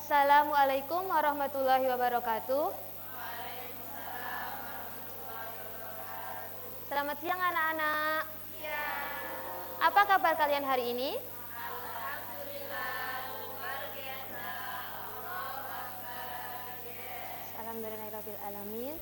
Assalamualaikum warahmatullahi wabarakatuh. Selamat siang anak-anak. Apa kabar kalian hari ini? Alhamdulillahirabbil alamin.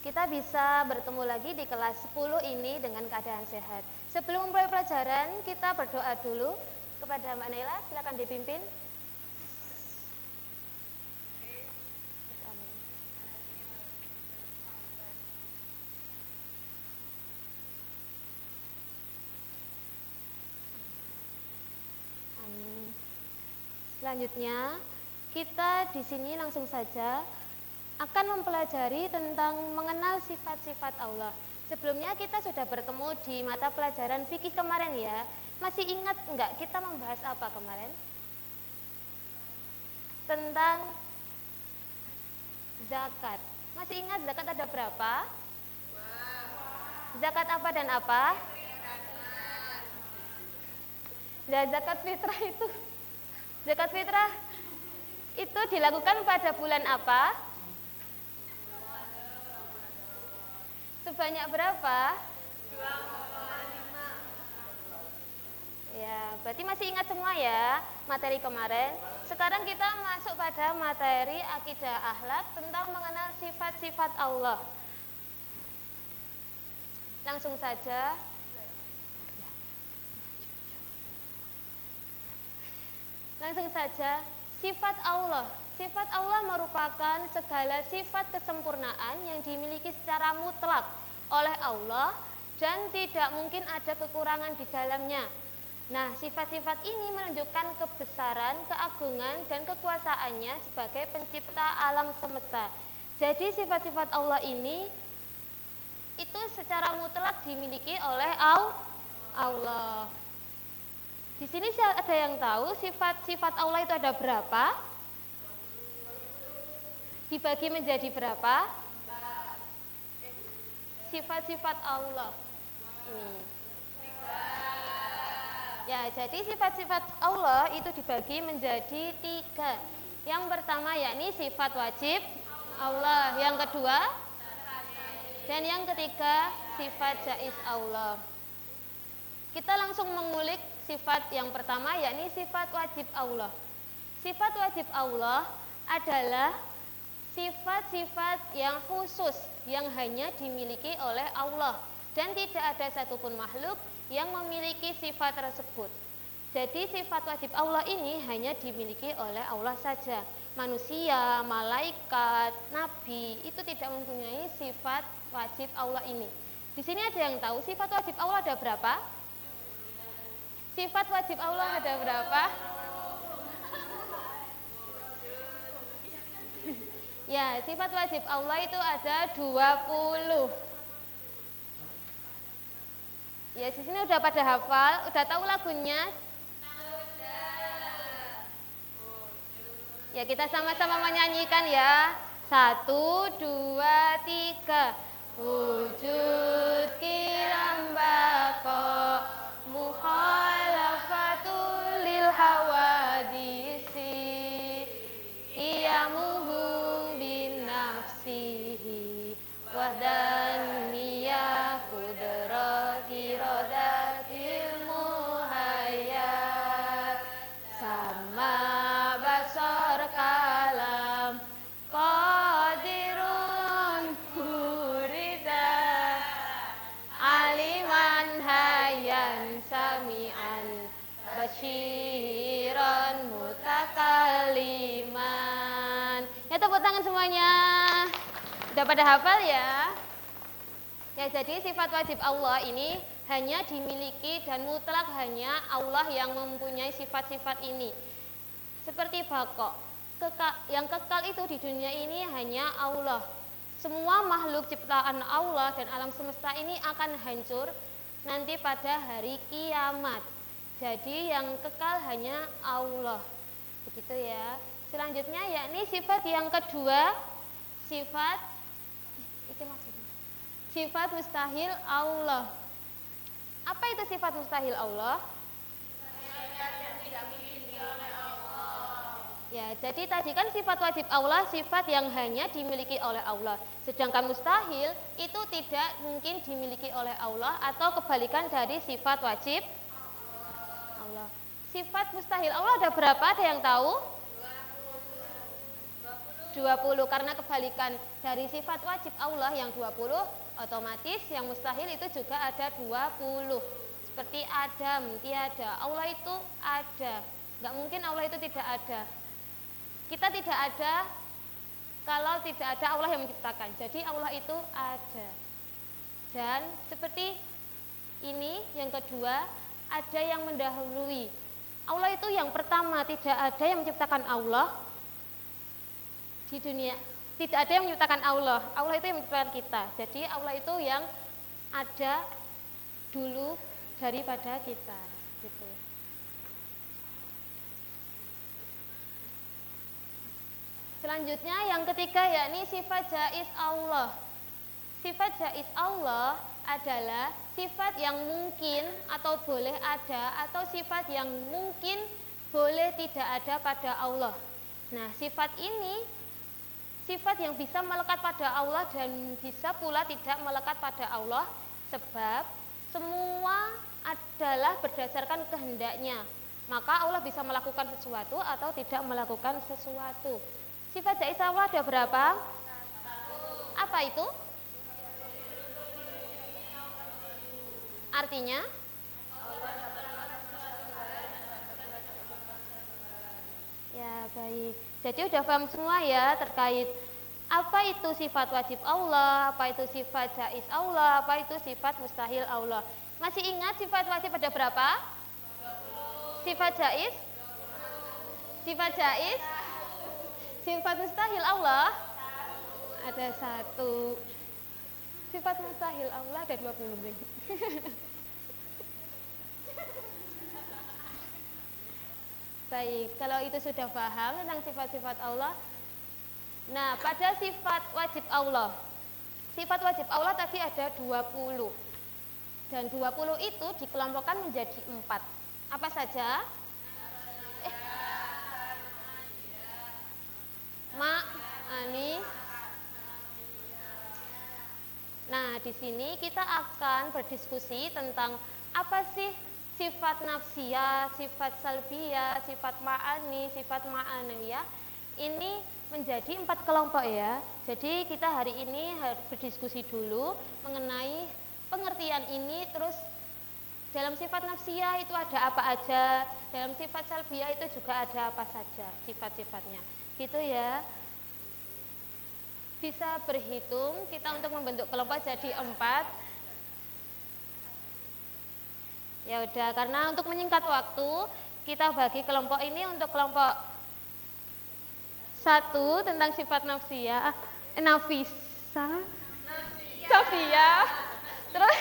Kita bisa bertemu lagi di kelas 10 ini dengan keadaan sehat. Sebelum memulai pelajaran, kita berdoa dulu kepada Mbak Naila. Silakan dipimpin. Amin. Selanjutnya, kita di sini langsung saja akan mempelajari tentang mengenal sifat-sifat Allah. Sebelumnya kita sudah bertemu di mata pelajaran fikih kemarin ya. Masih ingat enggak kita membahas apa kemarin? Tentang zakat. Masih ingat zakat ada berapa? Zakat apa dan apa? Dan zakat fitrah itu dilakukan pada bulan apa? Sebanyak berapa? 2,5. Ya, berarti masih ingat semua ya materi kemarin. Sekarang kita masuk pada materi akidah akhlak tentang mengenal sifat-sifat Allah. Langsung saja. Sifat Allah. Sifat Allah merupakan segala sifat kesempurnaan yang dimiliki secara mutlak oleh Allah dan tidak mungkin ada kekurangan di dalamnya. Nah, sifat-sifat ini menunjukkan kebesaran, keagungan, dan kekuasaannya sebagai pencipta alam semesta. Jadi sifat-sifat Allah ini itu secara mutlak dimiliki oleh Allah. Di sini ada yang tahu sifat-sifat Allah itu ada berapa? Dibagi menjadi berapa? Sifat-sifat Allah. Ya, jadi sifat-sifat Allah itu dibagi menjadi 3. Yang pertama yakni sifat wajib Allah. Yang kedua dan yang ketiga sifat jaiz Allah. Kita langsung mengulik sifat yang pertama yakni sifat wajib Allah. Sifat wajib Allah adalah sifat-sifat yang khusus yang hanya dimiliki oleh Allah dan tidak ada satupun makhluk yang memiliki sifat tersebut. Jadi sifat wajib Allah ini hanya dimiliki oleh Allah saja. Manusia, malaikat, nabi itu tidak mempunyai sifat wajib Allah ini. Di sini ada yang tahu sifat wajib Allah ada berapa? Sifat wajib Allah ada berapa? Ya, sifat wajib Allah itu ada 20. Ya, di sini udah pada hafal, udah tahu lagunya? Ya, kita sama-sama menyanyikan ya. 1, 2, 3. Wujud kiram bako mukhalafatul lil hawadisi iyamuhu binafsihi wadaniyah kudrati rodatil muhayyat sama basar kalam qadirun hurida aliman hayyan sami'an basyiran mutakaliman. Ya, tepuk tangan semuanya. Udah pada hafal ya? Ya, jadi sifat wajib Allah ini hanya dimiliki dan mutlak hanya Allah yang mempunyai sifat-sifat ini. Seperti bako, yang kekal itu di dunia ini hanya Allah. Semua makhluk ciptaan Allah dan alam semesta ini akan hancur nanti pada hari kiamat. Jadi yang kekal hanya Allah. Begitu ya. Selanjutnya yakni sifat yang kedua, sifat mustahil Allah. Apa itu sifat mustahil Allah? Ya, Ya, jadi tadi kan sifat wajib Allah sifat yang hanya dimiliki oleh Allah. Sedangkan mustahil itu tidak mungkin dimiliki oleh Allah atau kebalikan dari sifat wajib Allah. Sifat mustahil Allah ada berapa? Ada yang tahu? 20. Karena kebalikan dari sifat wajib Allah yang 20, otomatis yang mustahil itu juga ada 20. Seperti Adam, tiada. Allah itu ada. Nggak mungkin Allah itu tidak ada. Kita tidak ada kalau tidak ada Allah yang menciptakan. Jadi Allah itu ada. Dan seperti ini yang kedua, ada yang mendahului. Allah itu yang pertama, tidak ada yang menciptakan Allah di dunia. Tidak ada yang menciptakan Allah. Allah itu yang menciptakan kita. Jadi Allah itu yang ada dulu daripada kita. Gitu. Selanjutnya yang ketiga yakni sifat jaiz Allah. Sifat jaiz Allah adalah sifat yang mungkin atau boleh ada atau sifat yang mungkin boleh tidak ada pada Allah. Nah, sifat ini sifat yang bisa melekat pada Allah dan bisa pula tidak melekat pada Allah sebab semua adalah berdasarkan kehendaknya. Maka Allah bisa melakukan sesuatu atau tidak melakukan sesuatu. Sifat jaiz Allah ada berapa? Apa itu? Artinya? Ya, baik. Jadi udah paham semua ya terkait apa itu sifat wajib Allah, apa itu sifat jaiz Allah, apa itu sifat mustahil Allah. Masih ingat sifat wajib ada berapa? 20. Sifat jaiz? Sifat jaiz? Sifat mustahil Allah? Ada 1. Sifat mustahil Allah ada 20. Baik, kalau itu sudah paham tentang sifat-sifat Allah. Nah, pada sifat wajib Allah. Sifat wajib Allah tadi ada 20. Dan 20 itu dikelompokkan menjadi 4. Apa saja? Ani. Nah, di sini kita akan berdiskusi tentang apa sih sifat nafsiyah, sifat salbiyah, sifat ma'ani, sifat ma'aniyah. Ini menjadi 4 kelompok ya. Jadi kita hari ini harus berdiskusi dulu mengenai pengertian ini. Terus dalam sifat nafsiyah itu ada apa aja, dalam sifat salbiyah itu juga ada apa saja sifat-sifatnya. Gitu ya. Bisa berhitung kita untuk membentuk kelompok jadi 4. Ya udah, karena untuk menyingkat waktu kita bagi kelompok ini untuk kelompok 1 tentang sifat nafsiyah, Safiyah. Terus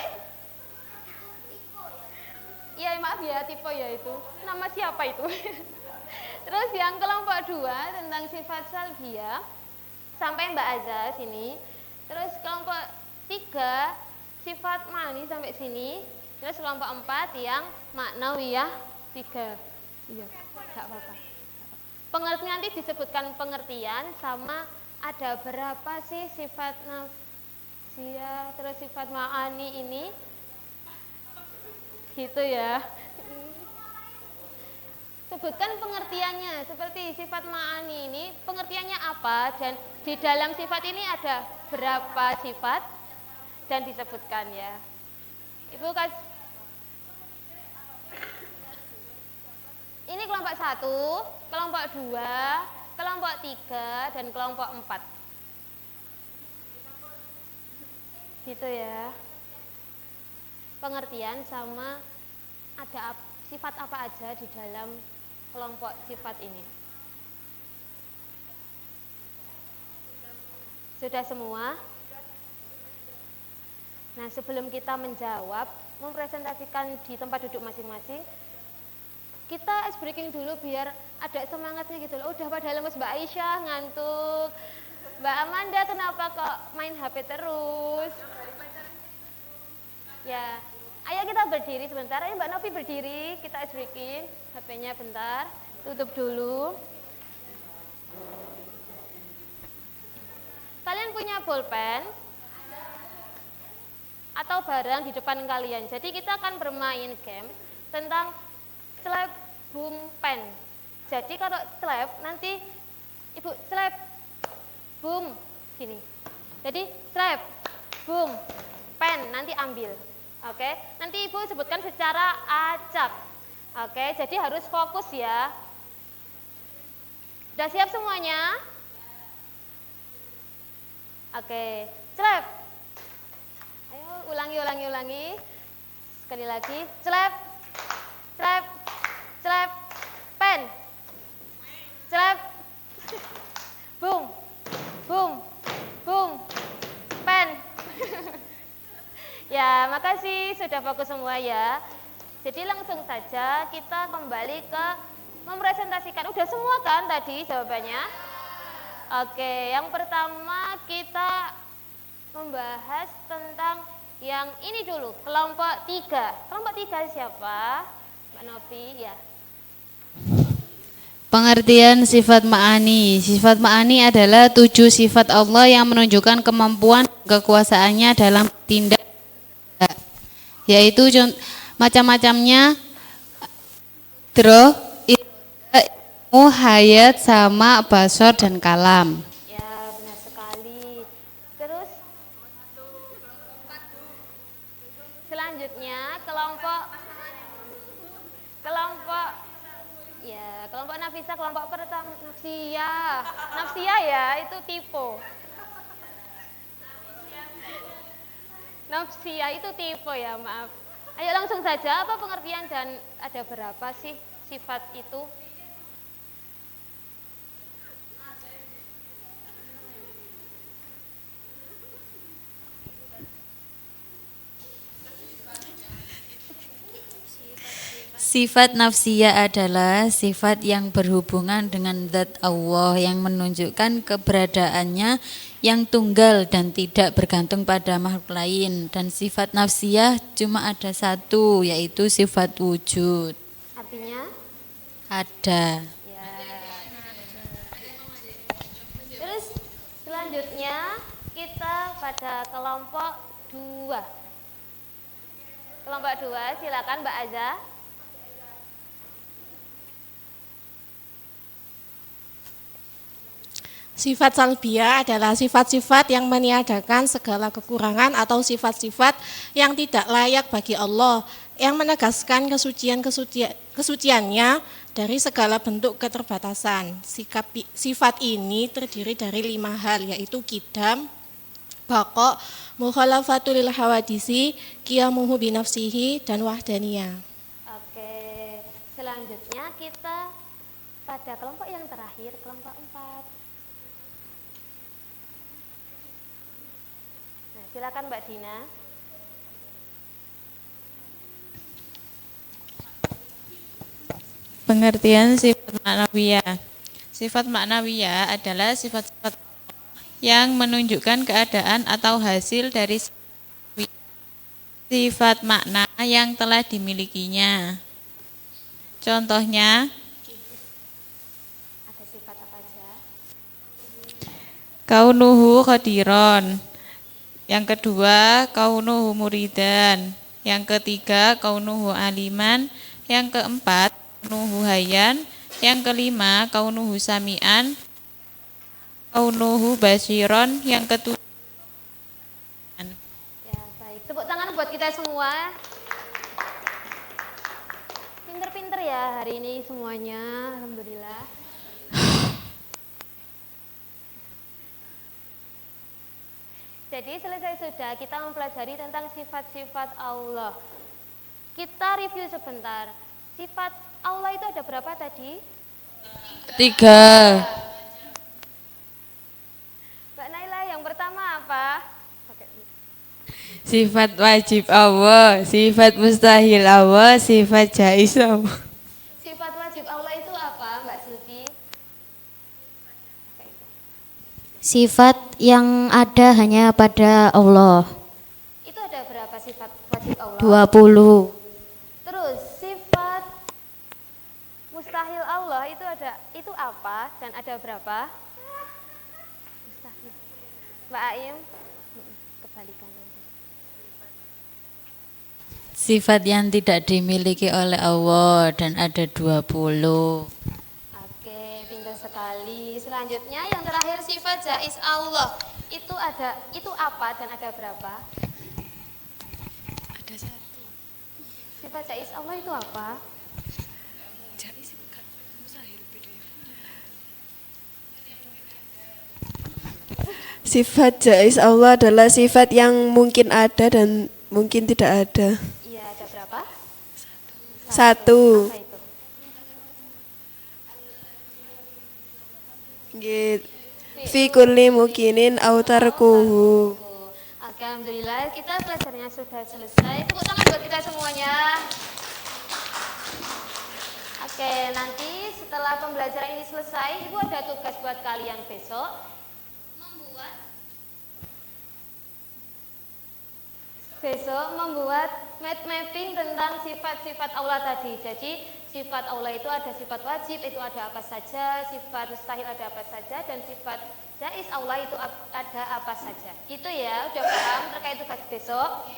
iya maaf ya, tipe ya itu. Nama siapa itu? Terus yang kelompok 2 tentang sifat salbiyah sampai Mbak Azza sini. Terus kelompok 3 sifat ma'ani sampai sini. Terus kelompok 4 yang maknawiyah 3. Iya, enggak apa-apa. Pengertian nanti disebutkan pengertian sama ada berapa sih sifat nafsiyah terus sifat ma'ani ini. Gitu ya. Sebutkan pengertiannya, seperti sifat ma'ani ini, pengertiannya apa, dan di dalam sifat ini ada berapa sifat, dan disebutkan ya. Ibu ini kelompok 1, kelompok 2, kelompok 3, dan kelompok 4. Gitu ya. Pengertian sama ada sifat apa aja di dalam kelompok sifat ini. Sudah semua? Nah, sebelum kita menjawab, mempresentasikan di tempat duduk masing-masing, kita ice breaking dulu biar ada semangatnya gitu loh. Udah pada lemes Mbak Aisyah, ngantuk. Mbak Amanda kenapa kok main HP terus? Ya, ayo kita berdiri sebentar. Ayo Mbak Novi berdiri, kita ice breaking. HP-nya bentar, tutup dulu. Kalian punya bolpen atau barang di depan kalian. Jadi kita akan bermain game tentang celep boom pen. Jadi kalau celep nanti ibu celep boom gini. Jadi celep boom pen nanti ambil. Oke, nanti ibu sebutkan secara acak. Oke, jadi harus fokus ya. Sudah siap semuanya? Oke, celep. Ayo ulangi. Sekali lagi, celep, celep, celep, pen, celep, boom, boom, boom, pen. Ya, makasih sudah fokus semua ya. Jadi langsung saja kita kembali ke mempresentasikan. Udah semua kan tadi jawabannya? Oke, yang pertama kita membahas tentang yang ini dulu, kelompok 3. Kelompok 3 siapa? Mbak Novi, ya. Pengertian sifat ma'ani. Sifat ma'ani adalah 7 sifat Allah yang menunjukkan kemampuan kekuasaannya dalam tindak, yaitu macam-macamnya ilmu, hayat, sama, basor, dan kalam. Ya, benar sekali. Terus selanjutnya kelompok Nafisa, kelompok pertama Nafsia ya, itu tipe. Nafsia itu tipe ya, maaf. Ayo langsung saja, apa pengertian dan ada berapa sih sifat itu? Sifat nafsiyah adalah sifat yang berhubungan dengan zat Allah yang menunjukkan keberadaannya yang tunggal dan tidak bergantung pada makhluk lain. Dan sifat nafsiyah cuma ada satu, yaitu sifat wujud. Artinya? Ada. Ya. Terus selanjutnya kita pada kelompok 2. Kelompok 2, silakan Mbak Aza. Sifat salbiyah adalah sifat-sifat yang meniadakan segala kekurangan atau sifat-sifat yang tidak layak bagi Allah, yang menegaskan kesuciannya dari segala bentuk keterbatasan. Sifat ini terdiri dari 5 hal, yaitu qidam, baqa, mukhalafatul lil hawadisi, qiyamuhu binafsihi, dan wahdaniyah. Oke, selanjutnya kita pada kelompok yang terakhir, kelompok 4. Nah, silakan Mbak Dina. Pengertian sifat maknawiyah. Sifat maknawiyah adalah sifat-sifat yang menunjukkan keadaan atau hasil dari sifat makna yang telah dimilikinya. Contohnya, Ada sifat apa aja? kaunuhu qadiron. Yang kedua, kaunuhu muridan. Yang ketiga, kaunuhu aliman. Yang keempat, kaunuhu hayyan. Yang kelima, kaunuhu sami'an. Kaunuhu basiron. Yang ketujuh, Ya, baik. Tepuk tangan buat kita semua. Pinter-pinter ya hari ini semuanya, alhamdulillah. Jadi selesai sudah kita mempelajari tentang sifat-sifat Allah. Kita review sebentar. Sifat Allah itu ada berapa tadi? 3. Mbak Naila, yang pertama apa? sifat wajib Allah, sifat mustahil Allah, sifat jaiz Allah. Sifat wajib Allah itu apa, Mbak Silvi? Sifat yang ada hanya pada Allah. Itu ada berapa sifat wajib Allah? 20. Terus sifat mustahil Allah itu apa dan ada berapa? Mustahil. Mbak Aim, kebalikannya. Sifat yang tidak dimiliki oleh Allah dan ada 20. Oke, pintar sekali. Selanjutnya yang terakhir sifat jaiz Allah. Itu apa dan ada berapa? Ada satu. Sifat jaiz Allah itu apa? Jais bukan mustahil beda ya. Sifat jaiz Allah adalah sifat yang mungkin ada dan mungkin tidak ada. Iya, ada berapa? Satu. Apa itu? Nggih. Fi kulli mukinin aw tarkuhu. Oke, alhamdulillah kita belajarnya sudah selesai. Tepuk tangan buat kita semuanya. Oke, nanti setelah pembelajaran ini selesai, Ibu ada tugas buat kalian besok. Membuat mind mapping tentang sifat-sifat Allah tadi. Jadi sifat Allah itu ada sifat wajib, itu ada apa saja, sifat mustahil ada apa saja, dan sifat jaiz Allah itu ada apa saja. Itu ya, udah paham terkait tugas besok?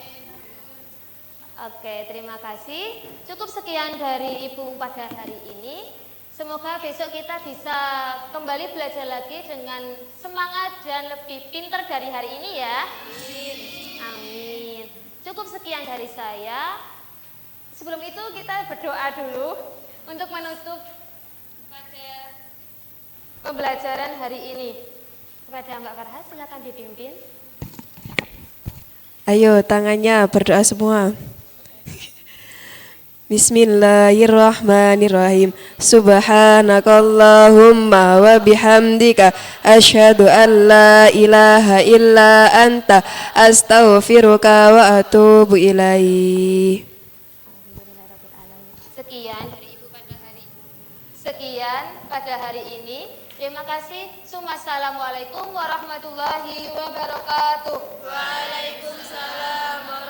Oke, terima kasih. Cukup sekian dari Ibu pada hari ini. Semoga besok kita bisa kembali belajar lagi dengan semangat dan lebih pintar dari hari ini ya. Amin. Cukup sekian dari saya. Sebelum itu kita berdoa dulu untuk menutup pada pembelajaran hari ini. Kepada Mbak Farha, silakan dipimpin. Ayo tangannya berdoa semua. Bismillahirrahmanirrahim. Subhanakallahumma wa bihamdika asyhadu an la ilaha illa anta astaghfiruka wa atubu ilaih. Sekian pada hari ini. Terima kasih. Assalamualaikum warahmatullahi wabarakatuh. Waalaikumsalam.